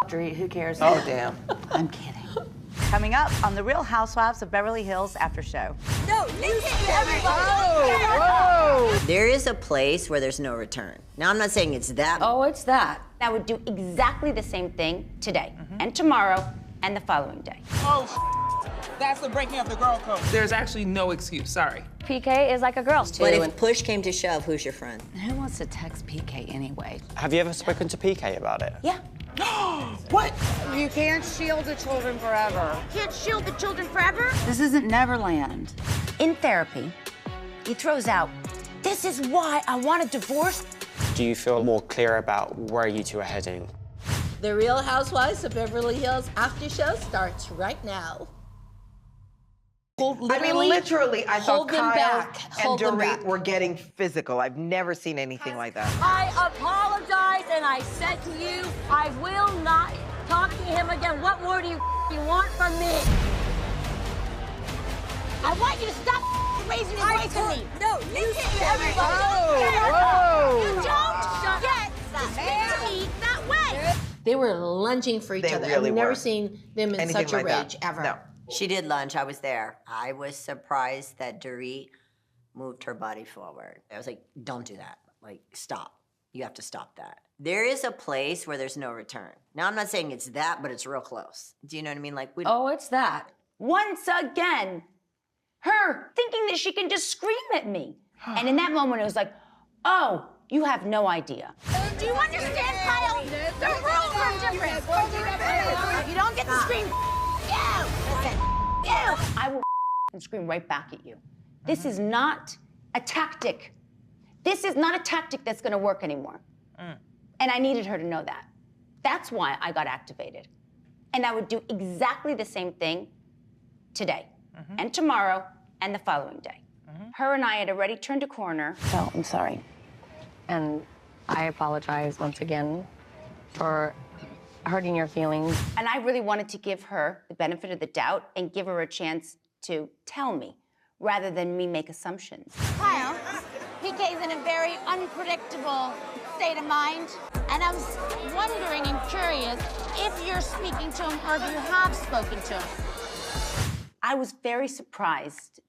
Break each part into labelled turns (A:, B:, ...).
A: Dorit, who cares?
B: Oh, damn.
A: I'm kidding. Coming up on the Real Housewives of Beverly Hills after show.
C: No, listen to everybody.
B: Whoa!
D: There is a place where there's no return. Now, I'm not saying it's that.
E: Oh, it's that.
F: I would do exactly the same thing today and tomorrow and the following day.
G: Oh, that's the breaking of the girl code. There's actually no excuse, sorry.
E: PK is like a girl, too.
D: But if push came to shove, who's your friend?
A: Who wants to text PK anyway?
H: Have you ever spoken to PK about it?
F: Yeah.
G: What?
I: You can't shield the children forever.
C: Can't shield the children forever?
A: This isn't Neverland.
F: In therapy, he throws out, "This is why I want a divorce."
H: Do you feel more clear about where you two are heading?
J: The Real Housewives of Beverly Hills after show starts right now.
B: Literally, I thought
J: hold them
B: Kyle
J: back.
B: and
J: Hold them
B: Dorit
J: back.
B: were getting physical. I've never seen anything like that.
J: I apologize, and I said to you, I will not talk to him again. What more do you want from me?
C: I want you to stop raising your voice at me. No, listen to everybody.
B: Whoa!
C: You don't get to speak to me that way.
J: They were lunging for each
B: They
J: other.
B: really
J: I've never
B: were.
J: seen them in
B: Anything
J: such a
B: like that.
J: rage, ever.
B: No.
D: She did lunch, I was there. I was surprised that Dorit moved her body forward. I was like, don't do that. Like, stop. You have to stop that. There is a place where there's no return. Now, I'm not saying it's that, but it's real close. Do you know what I mean? Like, we
E: Oh, it's that.
F: Once again, her thinking that she can just scream at me. And in that moment, it was like, oh, you have no idea.
C: Do you understand, Kyle? The rules are different. You don't get to scream. You. Listen. You.
F: I will and scream right back at you. This is not a tactic. This is not a tactic that's gonna work anymore. And I needed her to know that. That's why I got activated. And I would do exactly the same thing today and tomorrow and the following day. Her and I had already turned a corner.
A: Oh, I'm sorry.
E: And I apologize once again for hurting your feelings.
F: And I really wanted to give her the benefit of the doubt and give her a chance to tell me rather than me make assumptions.
C: Kyle, PK's in a very unpredictable state of mind. And I was wondering and curious if you're speaking to him or if you have spoken to him.
F: I was very surprised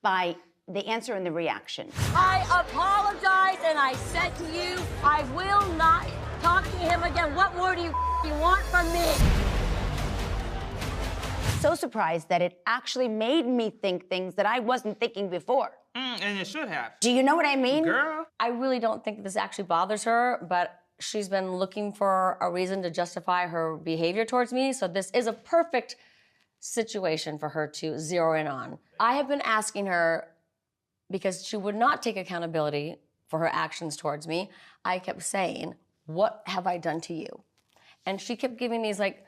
F: by the answer and the reaction.
J: I apologize, and I said to you, I will not talk to him again. What more do you want from me?
F: So surprised that it actually made me think things that I wasn't thinking before.
G: And it should have.
F: Do you know what I mean?
G: Girl.
E: I really don't think this actually bothers her, but she's been looking for a reason to justify her behavior towards me, so this is a perfect situation for her to zero in on. I have been asking her, because she would not take accountability for her actions towards me, I kept saying, what have I done to you? And she kept giving these like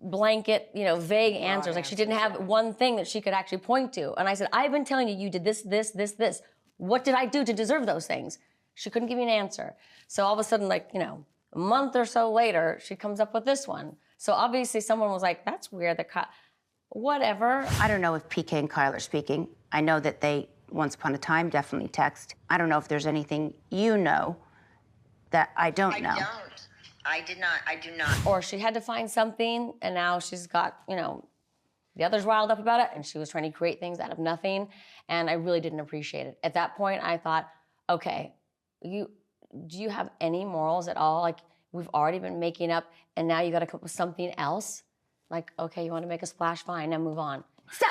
E: blanket, vague answers. Like she didn't have one thing that she could actually point to. And I said, I've been telling you, you did this, this, this, this. What did I do to deserve those things? She couldn't give me an answer. So all of a sudden, a month or so later, she comes up with this one. So obviously someone was like, that's weird, whatever.
A: I don't know if PK and Kyle are speaking. I know that they, once upon a time, definitely text. I don't know if there's anything you know that I don't know.
D: I do not.
E: Or she had to find something, and now she's got, the others riled up about it, and she was trying to create things out of nothing, and I really didn't appreciate it. At that point, I thought, okay, do you have any morals at all? Like, we've already been making up, and now you got to come up with something else? Like, okay, you want to make a splash? Fine, now move on.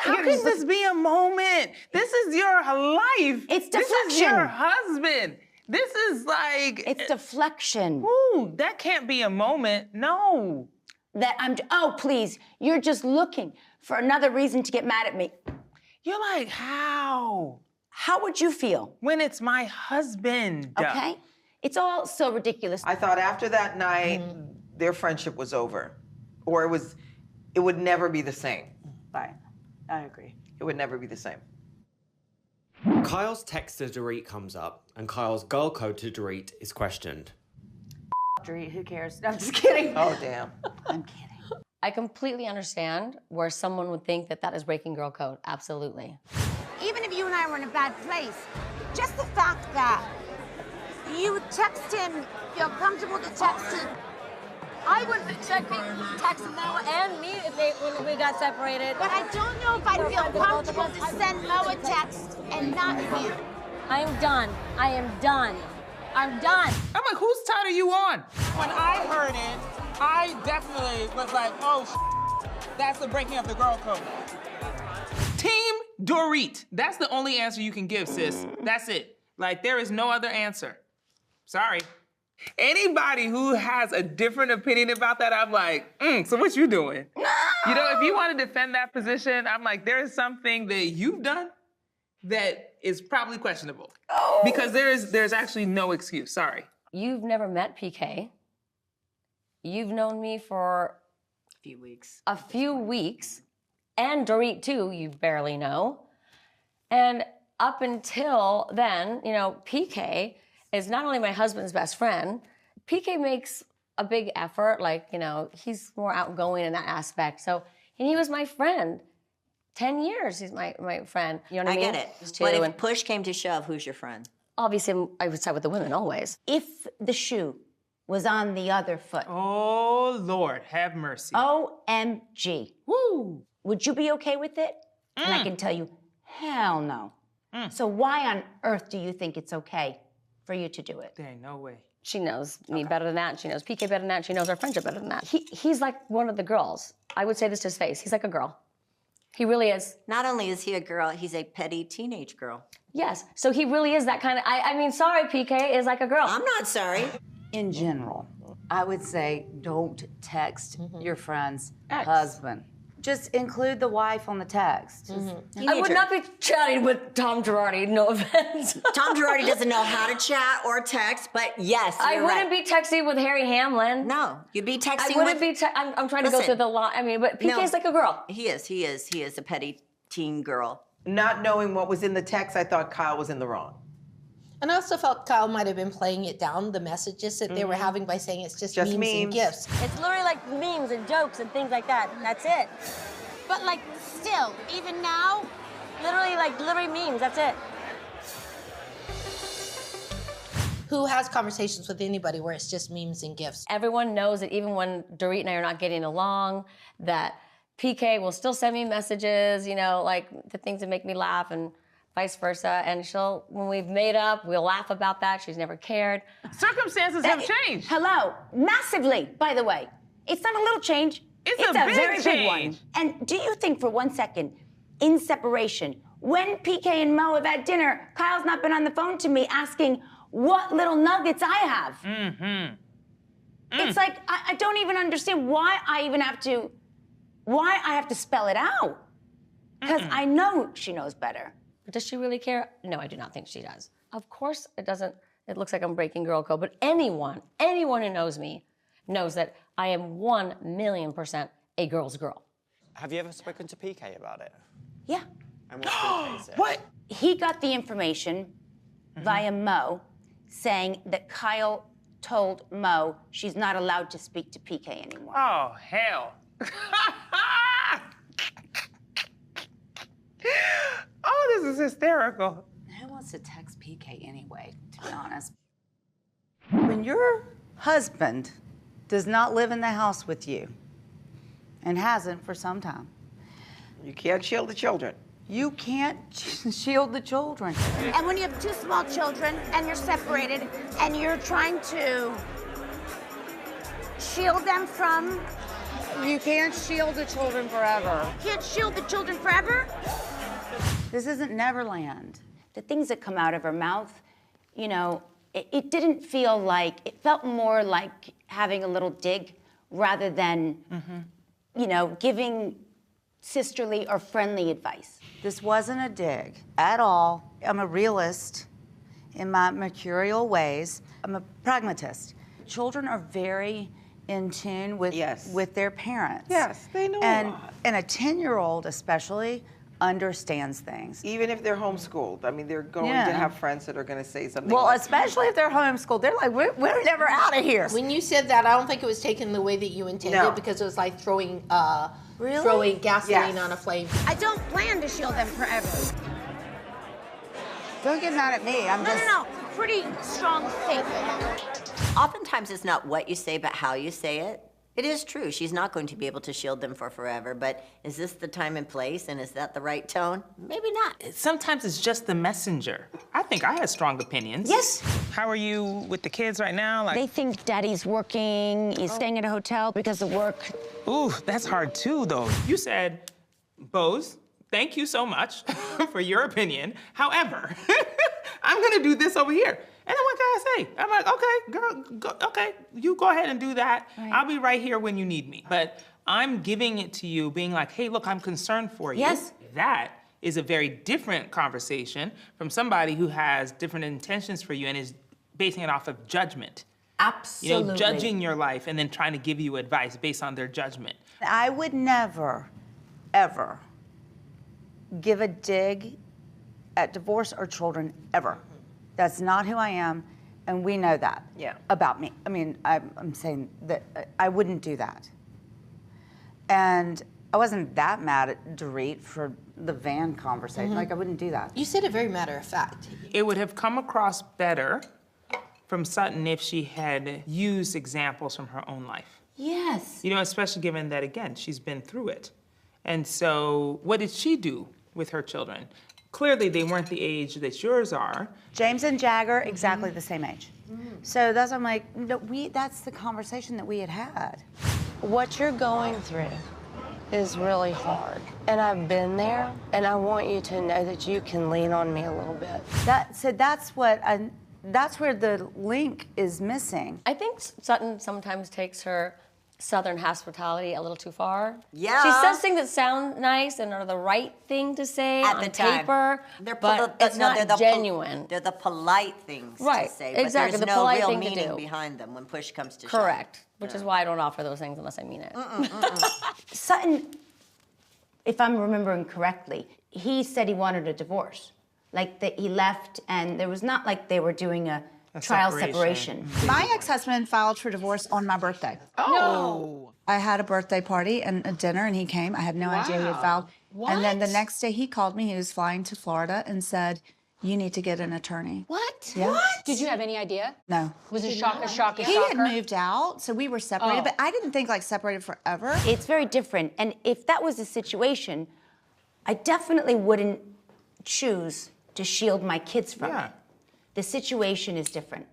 G: How can this be a moment? This is your life.
F: It's deflection.
G: This is your husband. This is like...
F: It's deflection.
G: Ooh, that can't be a moment. No.
F: Oh, please, you're just looking for another reason to get mad at me.
G: You're like, how?
F: How would you feel?
G: When it's my husband.
F: Okay? It's all so ridiculous.
B: I thought after that night, their friendship was over. Or it would never be the same.
A: Right. I agree.
B: It would never be the same.
H: Kyle's text to Dorit comes up, and Kyle's girl code to Dorit is questioned.
A: Dorit, who cares? No, I'm just kidding.
B: Oh, damn.
A: I'm kidding.
E: I completely understand where someone would think that that is breaking girl code. Absolutely.
C: Even if you and I were in a bad place, just the fact that you text him, feel comfortable to text him,
J: I would check text Mo and me when we got separated.
C: But I don't know if I'd feel comfortable to send Mo a text and not you.
J: I am done. I am done. I'm done.
G: I'm like, whose side are you on? When I heard it, I definitely was like, oh, that's the breaking of the girl code. Team Dorit. That's the only answer you can give, sis. That's it. Like, there is no other answer. Sorry. Anybody who has a different opinion about that, I'm like, so what you doing? No! You know, if you want to defend that position, I'm like, there is something that you've done that is probably questionable. Oh. Because there's actually no excuse, sorry.
E: You've never met PK. You've known me for a few weeks. And Dorit too, you barely know. And up until then, you know, PK is not only my husband's best friend, PK makes a big effort, like, you know, he's more outgoing in that aspect. So, and he was my friend. 10 years, he's my friend. You know what I mean?
D: I get it. But if push came to shove, who's your friend?
E: Obviously, I would side with the women always.
A: If the shoe was on the other foot.
G: Oh, Lord, have mercy.
A: OMG.
G: Woo!
A: Would you be okay with it? And I can tell you, hell no. So why on earth do you think it's okay for you to do it?
G: There ain't no way.
E: She knows me better than that. She knows PK better than that. She knows our friendship better than that. He's like one of the girls. I would say this to his face. He's like a girl. He really is.
D: Not only is he a girl, he's a petty teenage girl.
E: Yes, so he really is that kind of, I mean, sorry, PK is like a girl.
D: I'm not sorry.
I: In general, I would say don't text your friend's husband. Just include the wife on the text.
E: I would not be chatting with Tom Girardi, no offense.
D: Tom Girardi doesn't know how to chat or text, but yes,
E: I wouldn't be texting with Harry Hamlin.
D: No, you'd be texting
E: I wouldn't be, I'm trying to go through the line. I mean, but PK's like a girl.
D: He is a petty teen girl.
B: Not knowing what was in the text, I thought Kyle was in the wrong.
K: And I also felt Kyle might have been playing it down, the messages that they were having by saying it's just memes and gifts.
J: It's literally like memes and jokes and things like that. That's it.
C: But like still, even now,
J: literally memes, that's it.
K: Who has conversations with anybody where it's just memes and gifts?
E: Everyone knows that even when Dorit and I are not getting along, that PK will still send me messages, you know, like the things that make me laugh and vice versa. And when we've made up, we'll laugh about that. She's never cared.
G: Circumstances have changed.
F: Hello, massively, by the way. It's not a little change.
G: It's a big
F: very
G: change.
F: big one. And do you think for 1 second, in separation, when PK and Mo have had dinner, Kyle's not been on the phone to me asking what little nuggets I have? It's like, I don't even understand why I have to spell it out. Because I know she knows better.
E: But does she really care? No, I do not think she does. Of course it doesn't. It looks like I'm breaking girl code, but anyone who knows me knows that I am 1,000,000% a girl's girl.
H: Have you ever spoken to PK about it?
F: Yeah.
H: And what PK said?
G: What?
F: He got the information via Mo saying that Kyle told Mo she's not allowed to speak to PK anymore.
G: Oh, hell. Oh, this is hysterical.
I: Who wants to text PK anyway, to be honest? When your husband does not live in the house with you and hasn't for some time,
B: You can't shield the children.
I: you can't shield the children.
C: and when you have 2 small children and you're separated and you're trying to shield them from,
I: You can't shield the children forever.
C: can't shield the children forever?
I: This isn't Neverland.
F: The things that come out of her mouth, you know, it didn't feel like, it felt more like having a little dig rather than, you know, giving sisterly or friendly advice.
I: This wasn't a dig at all. I'm a realist in my mercurial ways. I'm a pragmatist. Children are very in tune with their parents.
B: Yes, they know a lot.
I: And a 10-year-old especially understands things.
B: Even if they're homeschooled, I mean, they're going to have friends that are going to say something.
I: Well,
B: like,
I: especially if they're homeschooled, they're like, we're never out of here.
K: When you said that, I don't think it was taken the way that you intended because it was like throwing gasoline on a flame.
C: I don't plan to shield them forever.
I: Don't get mad at me. I'm just...
C: No. Pretty strong statement.
D: Oftentimes it's not what you say, but how you say it It is true. She's not going to be able to shield them for forever, but is this the time and place, and is that the right tone? Maybe not.
G: Sometimes it's just the messenger. I think I have strong opinions.
A: Yes.
G: How are you with the kids right now? Like,
C: They think daddy's working, he's staying at a hotel because of work.
G: ooh, that's hard too, though. You said, Bose, thank you so much for your opinion. However, I'm gonna do this over here. And then what can I say? I'm like, okay, girl, okay, you go ahead and do that.
A: Right.
G: I'll be right here when you need me. But I'm giving it to you, being like, hey, look, I'm concerned for you.
A: Yes.
G: That is a very different conversation from somebody who has different intentions for you and is basing it off of judgment.
A: Absolutely.
G: You know, judging your life and then trying to give you advice based on their judgment.
I: I would never, ever give a dig at divorce or children, ever. That's not who I am, and we know that about me. I mean, I'm saying that I wouldn't do that. And I wasn't that mad at Dorit for the van conversation. Like, I wouldn't do that.
K: You said it very matter of fact.
G: It would have come across better from Sutton if she had used examples from her own life.
A: Yes.
G: You know, especially given that, again, she's been through it. And so what did she do with her children? Clearly, they weren't the age that yours are.
I: James and Jagger, exactly the same age. So that's, I'm like, no, that's the conversation that we had had.
L: What you're going through is really hard. And I've been there, and I want you to know that you can lean on me a little bit.
I: That's where the link is missing.
E: I think Sutton sometimes takes her Southern hospitality a little too far.
D: Yeah.
E: She says things that sound nice and are the right thing to say
D: At
E: on
D: the time.
E: paper, but it's
D: no,
E: not genuine.
D: They're the polite things
E: Right,
D: to say,
E: exactly,
D: but
E: the
D: there's no
E: polite
D: real
E: thing to
D: meaning
E: do.
D: behind them when push comes to shove.
E: Correct, which is why I don't offer those things unless I mean it.
A: Sutton, if I'm remembering correctly, he said he wanted a divorce. Like that he left, and there was not like they were doing a trial separation.
I: My ex-husband filed for divorce on my birthday.
G: Oh.
I: I had a birthday party and a dinner, and he came. I had no idea he had filed. And then the next day, he called me. He was flying to Florida and said, "You need to get an attorney."
F: What?
I: Yeah.
F: What? Did you have any idea?
I: No.
F: Was it a shocker?
I: He had moved out, so we were separated,
A: Oh.
I: but I didn't think like separated forever.
A: It's very different. And if that was the situation, I definitely wouldn't choose to shield my kids from it. The situation is different.